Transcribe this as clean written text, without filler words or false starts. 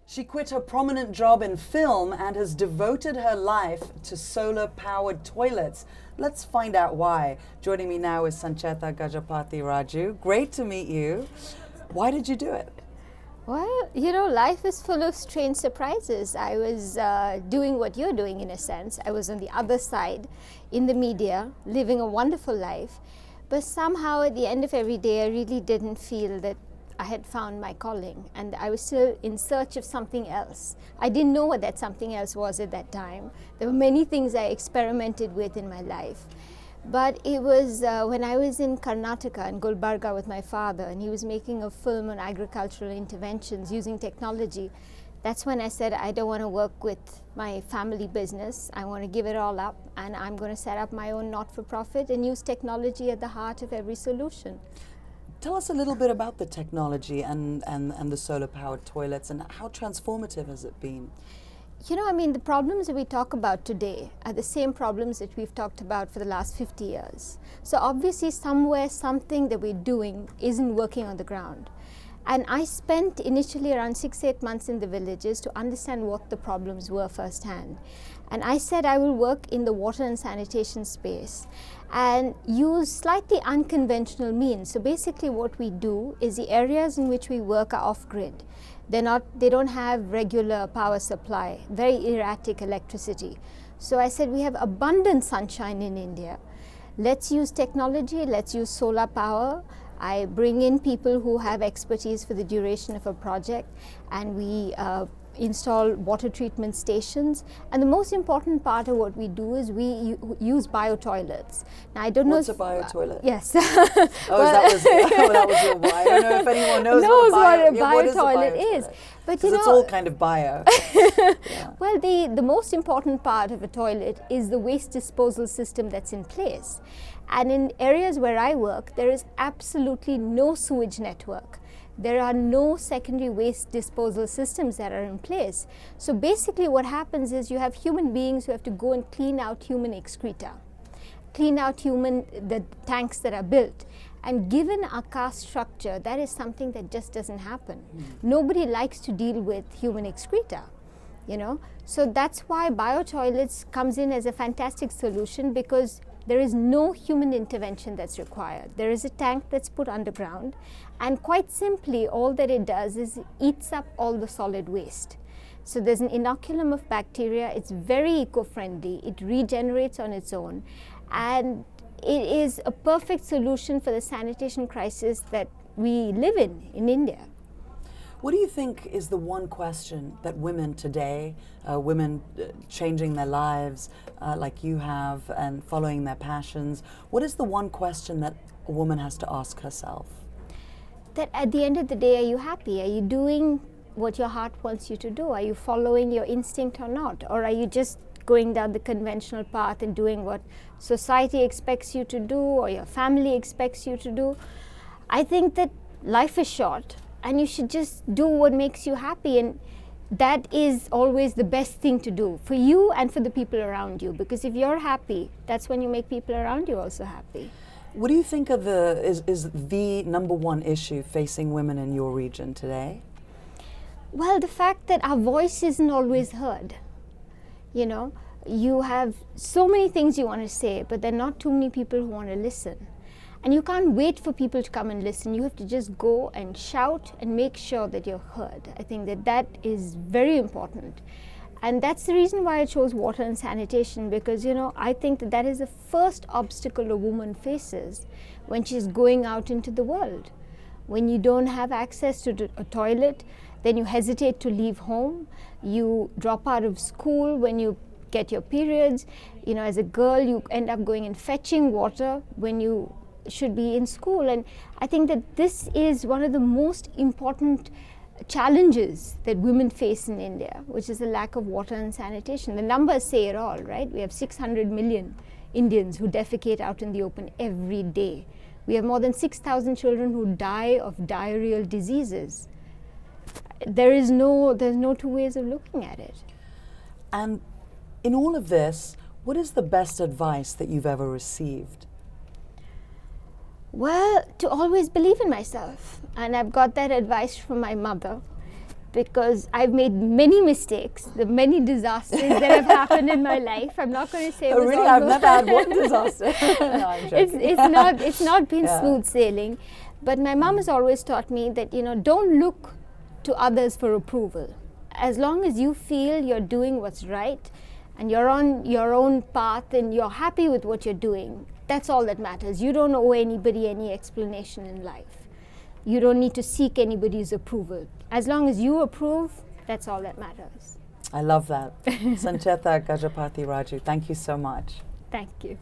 She quit her prominent job in film and has devoted her life to solar-powered toilets. Let's find out why. Joining me now is Sanchaita Raju. Great to meet you. Why did you do it? Well, life is full of strange surprises. I was doing what you're doing in a sense. I was on the other side in the media, living a wonderful life. But somehow at the end of every day, I really didn't feel that I had found my calling, and I was still in search of something else. I didn't know what that something else was at that time. There were many things I experimented with in my life. But it was when I was in Karnataka, in Gulbarga with my father, and he was making a film on agricultural interventions using technology. That's when I said, I don't want to work with my family business. I want to give it all up, and I'm going to set up my own not-for-profit and use technology at the heart of every solution. Tell us a little bit about the technology and the solar-powered toilets, and how transformative has it been? The problems that we talk about today are the same problems that we've talked about for the last 50 years. So obviously somewhere something that we're doing isn't working on the ground. And I spent initially around 6-8 months in the villages to understand what the problems were firsthand. And I said I will work in the water and sanitation space and use slightly unconventional means. So basically what we do is the areas in which we work are off-grid. They don't have regular power supply, very erratic electricity. So I said we have abundant sunshine in India. Let's use technology, let's use solar power. I bring in people who have expertise for the duration of a project, and we install water treatment stations. And the most important part of what we do is we use bio-toilets. Now, I don't know. What's a bio-toilet? Yes. That was your why. I don't know if anyone knows what a bio-toilet is. But it's all kind of bio. Yeah. Well, the most important part of a toilet is the waste disposal system that's in place. And in areas where I work, there is absolutely no sewage network. There are no secondary waste disposal systems that are in place. So basically what happens is you have human beings who have to go and clean out human excreta, clean out the tanks that are built. And given our caste structure, that is something that just doesn't happen. Nobody likes to deal with human excreta, So that's why bio-toilets comes in as a fantastic solution, because there is no human intervention that's required. There is a tank that's put underground, and quite simply all that it does is it eats up all the solid waste. So there's an inoculum of bacteria. It's very eco-friendly. It regenerates on its own, and it is a perfect solution for the sanitation crisis that we live in India. What do you think is the one question that women today, women changing their lives like you have and following their passions, what is the one question that a woman has to ask herself? That at the end of the day, are you happy? Are you doing what your heart wants you to do? Are you following your instinct or not? Or are you just going down the conventional path and doing what society expects you to do or your family expects you to do? I think that life is short, and you should just do what makes you happy, and that is always the best thing to do for you and for the people around you, because if you're happy, that's when you make people around you also happy. What do you think is the number one issue facing women in your region today? Well, the fact that our voice isn't always heard. You have so many things you want to say, but there are not too many people who want to listen. And you can't wait for people to come and listen. You have to just go and shout and make sure that you're heard. I think that is very important. And that's the reason why I chose water and sanitation, because, I think that is the first obstacle a woman faces when she's going out into the world. When you don't have access to a toilet, then you hesitate to leave home. You drop out of school when you get your periods. As a girl, you end up going and fetching water when you should be in school. And I think that this is one of the most important challenges that women face in India, which is the lack of water and sanitation. The numbers say it all, right? We have 600 million Indians who defecate out in the open every day. We have more than 6,000 children who die of diarrheal diseases. There's no two ways of looking at it. And in all of this, what is the best advice that you've ever received? Well, to always believe in myself. And I've got that advice from my mother, because I've made many mistakes, the many disasters that have happened in my life. I'm not going to say it was really, all I've never had one disaster. No, I'm joking. It's not been smooth sailing, but my mom has always taught me that, you know, don't look to others for approval. As long as you feel you're doing what's right and you're on your own path and you're happy with what you're doing, that's all that matters. You don't owe anybody any explanation in life. You don't need to seek anybody's approval. As long as you approve, that's all that matters. I love that. Sanchaita Raju, thank you so much. Thank you.